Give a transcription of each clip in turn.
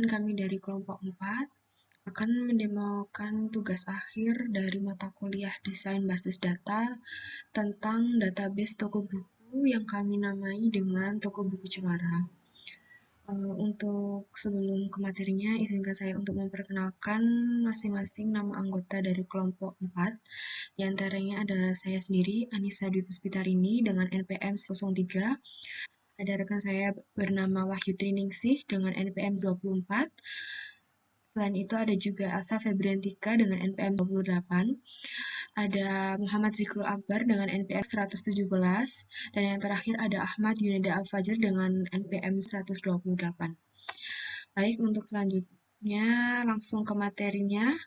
Perkenalkan, kami dari kelompok 4 akan mendemokan tugas akhir dari mata kuliah Desain Basis Data tentang database toko buku yang kami namai dengan Toko Buku Cemara. Untuk sebelum ke materinya, izinkan saya untuk memperkenalkan masing-masing nama anggota dari kelompok 4. Di antaranya ada saya sendiri, Anissa Dwi Puspitarini dengan NPM 03. Ada rekan saya bernama Wahyu Triningsih dengan NPM 24. Selain itu ada juga Asa Febriantika dengan NPM 28. Ada Muhammad Zikrul Akbar dengan NPM 117. Dan yang terakhir ada Ahmad Yunida Al-Fajr dengan NPM 128. Baik, untuk selanjutnya langsung ke materinya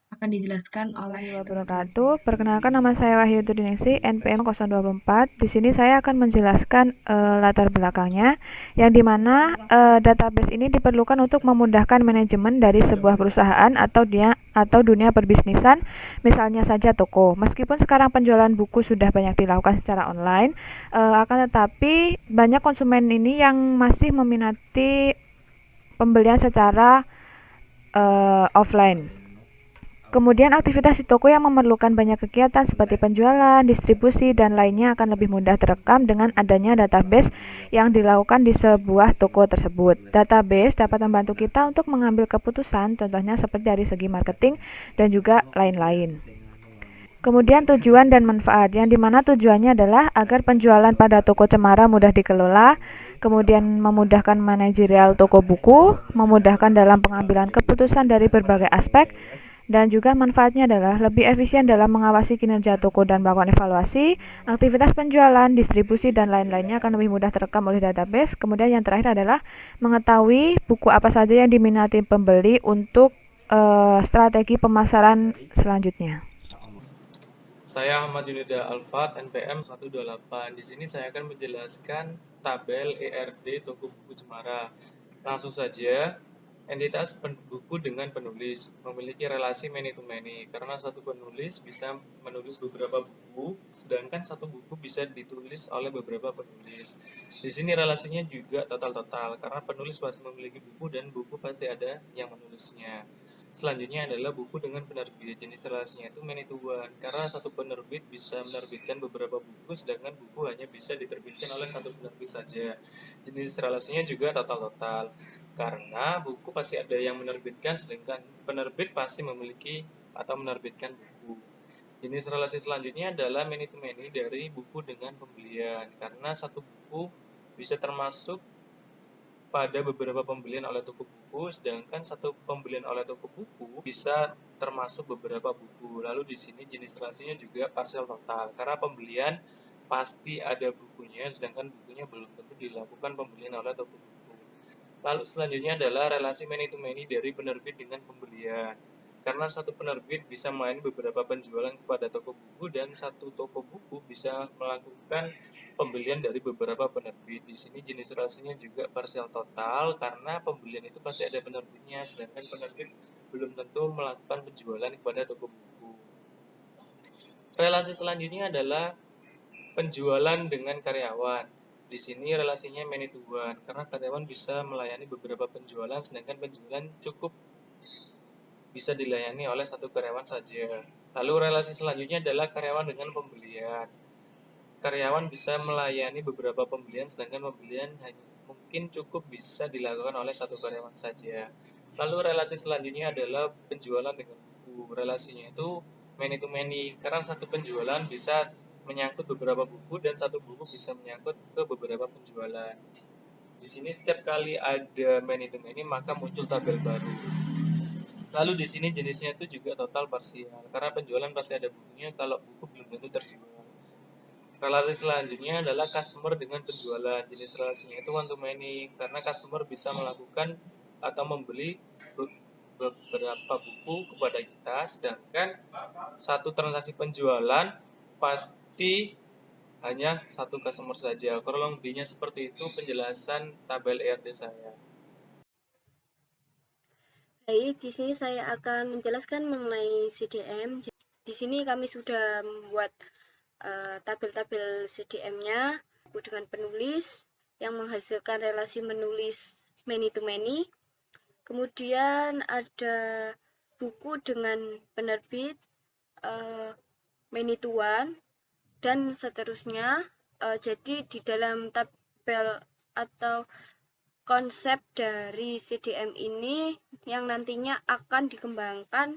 akan dijelaskan oleh wabarakatuh. Perkenalkan, nama saya Wahyu Triningsih, NPM 024. Di sini saya akan menjelaskan latar belakangnya, yang dimana database ini diperlukan untuk memudahkan manajemen dari sebuah perusahaan atau dunia perbisnisan, misalnya saja toko. Meskipun sekarang penjualan buku sudah banyak dilakukan secara online, akan tetapi banyak konsumen ini yang masih meminati pembelian secara offline. Kemudian aktivitas di toko yang memerlukan banyak kegiatan seperti penjualan, distribusi, dan lainnya akan lebih mudah terekam dengan adanya database yang dilakukan di sebuah toko tersebut. Database dapat membantu kita untuk mengambil keputusan, contohnya seperti dari segi marketing dan juga lain-lain. Kemudian tujuan dan manfaat, yang dimana tujuannya adalah agar penjualan pada toko cemara mudah dikelola, kemudian memudahkan manajerial toko buku, memudahkan dalam pengambilan keputusan dari berbagai aspek, dan juga manfaatnya adalah lebih efisien dalam mengawasi kinerja toko dan melakukan evaluasi, aktivitas penjualan, distribusi, dan lain-lainnya akan lebih mudah terekam oleh database. Kemudian yang terakhir adalah mengetahui buku apa saja yang diminati pembeli untuk strategi pemasaran selanjutnya. Saya Ahmad Yunida Alfat, NPM 128. Di sini saya akan menjelaskan tabel ERD Toko Buku Cemara. Langsung saja, entitas buku dengan penulis memiliki relasi many to many karena satu penulis bisa menulis beberapa buku, sedangkan satu buku bisa ditulis oleh beberapa penulis. Di sini relasinya juga total-total karena penulis pasti memiliki buku dan buku pasti ada yang menulisnya. Selanjutnya adalah buku dengan penerbit. Jenis relasinya itu many to one karena satu penerbit bisa menerbitkan beberapa buku, sedangkan buku hanya bisa diterbitkan oleh satu penerbit saja. Jenis relasinya juga total-total karena buku pasti ada yang menerbitkan, sedangkan penerbit pasti memiliki atau menerbitkan buku. Jenis relasi selanjutnya adalah many to many dari buku dengan pembelian karena satu buku bisa termasuk pada beberapa pembelian oleh toko buku, sedangkan satu pembelian oleh toko buku bisa termasuk beberapa buku. Lalu di sini jenis relasinya juga parsial total, karena pembelian pasti ada bukunya, sedangkan bukunya belum tentu dilakukan pembelian oleh toko buku. Lalu selanjutnya adalah relasi many to many dari penerbit dengan pembelian. Karena satu penerbit bisa melayani beberapa penjualan kepada toko buku dan satu toko buku bisa melakukan pembelian dari beberapa penerbit. Di sini jenis relasinya juga parsial total karena pembelian itu pasti ada penerbitnya, sedangkan penerbit belum tentu melakukan penjualan kepada toko buku. Relasi selanjutnya adalah penjualan dengan karyawan. Di sini relasinya many to one karena karyawan bisa melayani beberapa penjualan, sedangkan penjualan cukup bisa dilayani oleh satu karyawan saja. Lalu relasi selanjutnya adalah karyawan dengan pembelian. Karyawan bisa melayani beberapa pembelian, sedangkan pembelian mungkin cukup bisa dilakukan oleh satu karyawan saja. Lalu relasi selanjutnya adalah penjualan dengan buku. Relasinya itu many to many karena satu penjualan bisa menyangkut beberapa buku dan satu buku bisa menyangkut ke beberapa penjualan. Di sini setiap kali ada many to many maka muncul tabel baru. Lalu di sini jenisnya itu juga total parsial karena penjualan pasti ada bukunya, kalau buku belum tentu terjual. Relasi selanjutnya adalah customer dengan penjualan. Jenis relasinya itu one to many karena customer bisa melakukan atau membeli beberapa buku kepada kita, sedangkan satu transaksi penjualan pasti hanya satu customer saja. Kurang lebihnya seperti itu penjelasan tabel ERD saya. Baik, di sini saya akan menjelaskan mengenai CDM. Di sini kami sudah membuat tabel-tabel CDM-nya dengan penulis yang menghasilkan relasi menulis many to many. Kemudian ada buku dengan penerbit, many to one, dan seterusnya. Jadi di dalam tabel atau konsep dari CDM ini yang nantinya akan dikembangkan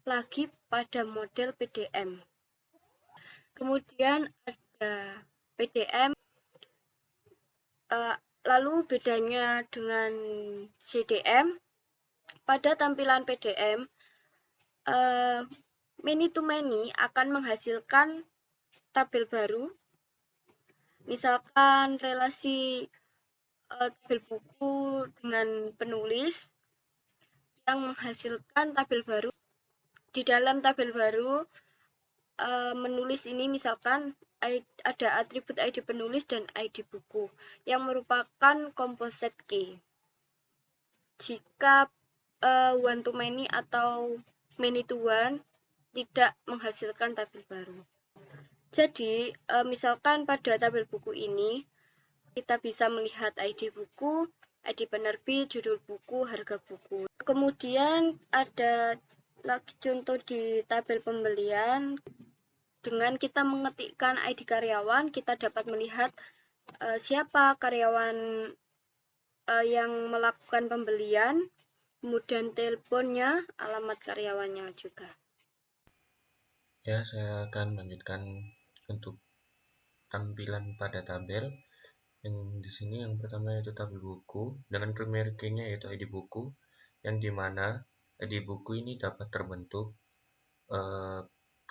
lagi pada model PDM. Kemudian ada PDM, lalu bedanya dengan CDM, pada tampilan PDM, many to many akan menghasilkan tabel baru, misalkan relasi tabel buku dengan penulis yang menghasilkan tabel baru. Di dalam tabel baru, menulis ini misalkan ada atribut ID penulis dan ID buku yang merupakan composite key. Jika one to many atau many to one tidak menghasilkan tabel baru. Jadi, misalkan pada tabel buku ini, kita bisa melihat ID buku, ID penerbit, judul buku, harga buku. Kemudian ada lagi contoh di tabel pembelian. Dengan kita mengetikkan ID karyawan, kita dapat melihat siapa karyawan yang melakukan pembelian, kemudian teleponnya, alamat karyawannya juga. Ya, saya akan lanjutkan untuk tampilan pada tabel. Yang di sini yang pertama yaitu tabel buku dengan primary key-nya yaitu ID buku, yang dimana ID buku ini dapat terbentuk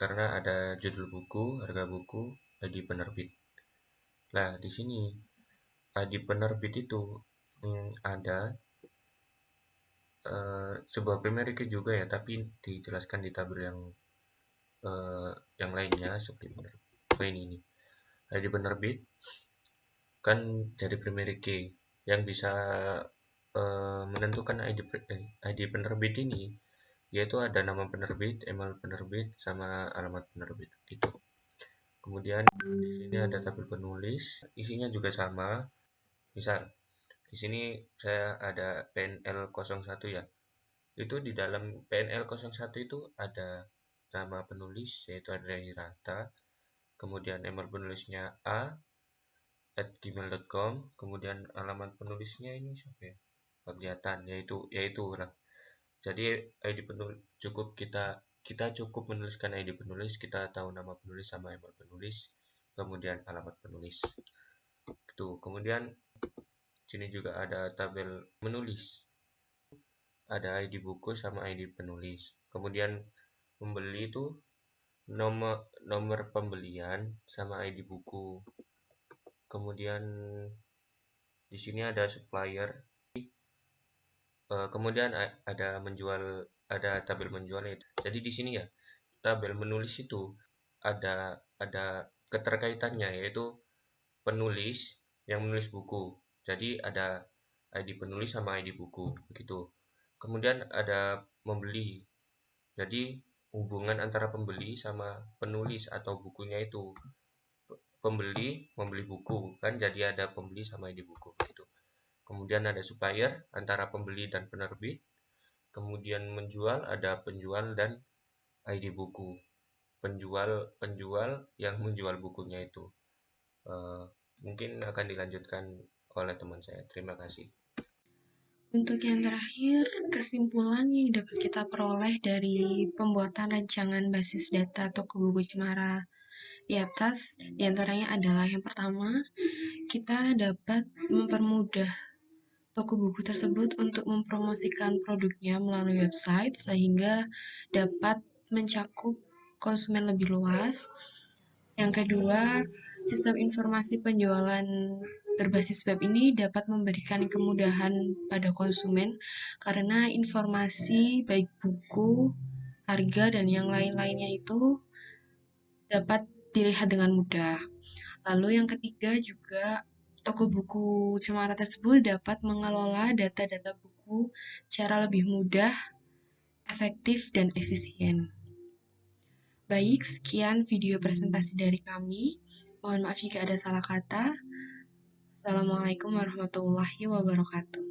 karena ada judul buku, harga buku, ID penerbit. Nah, di sini ID penerbit itu ada sebuah primary key juga ya, tapi dijelaskan di tabel yang lainnya seperti ini. ID penerbit kan dari primary key yang bisa menentukan ID penerbit ini, yaitu ada nama penerbit, email penerbit, sama alamat penerbit gitu. Kemudian di sini ada tabel penulis, isinya juga sama. Misal di sini saya ada PNL 01 ya. Itu di dalam PNL 01 itu ada nama penulis yaitu Andrea Hirata, kemudian email penulisnya a@gmail.com, kemudian alamat penulisnya ini siapa ya? Nggak kelihatan, yaitu lah. Jadi ID penulis kita cukup menuliskan ID penulis, kita tahu nama penulis sama email penulis, kemudian alamat penulis. Gitu. Kemudian sini juga ada tabel menulis. Ada ID buku sama ID penulis. Kemudian pembeli itu nomor pembelian sama ID buku. Kemudian di sini ada supplier. Kemudian ada tabel menjual itu. Jadi di sini ya tabel menulis itu ada keterkaitannya, yaitu penulis yang menulis buku. Jadi ada ID penulis sama ID buku begitu. Kemudian ada membeli. Jadi hubungan antara pembeli sama penulis atau bukunya itu. Pembeli membeli buku kan, jadi ada pembeli sama ID buku gitu. Kemudian ada supplier antara pembeli dan penerbit. Kemudian menjual, ada penjual dan ID buku. Penjual yang menjual bukunya itu. Mungkin akan dilanjutkan oleh teman saya. Terima kasih. Untuk yang terakhir, kesimpulan yang dapat kita peroleh dari pembuatan rancangan basis data toko buku Cemara di atas, diantaranya adalah yang pertama, kita dapat mempermudah toko buku tersebut untuk mempromosikan produknya melalui website sehingga dapat mencakup konsumen lebih luas. Yang kedua, sistem informasi penjualan berbasis web ini dapat memberikan kemudahan pada konsumen karena informasi baik buku, harga, dan yang lain-lainnya itu dapat dilihat dengan mudah. Lalu yang ketiga juga, toko buku Cemara tersebut dapat mengelola data-data buku secara lebih mudah, efektif, dan efisien. Baik, sekian video presentasi dari kami. Mohon maaf jika ada salah kata. Assalamualaikum warahmatullahi wabarakatuh.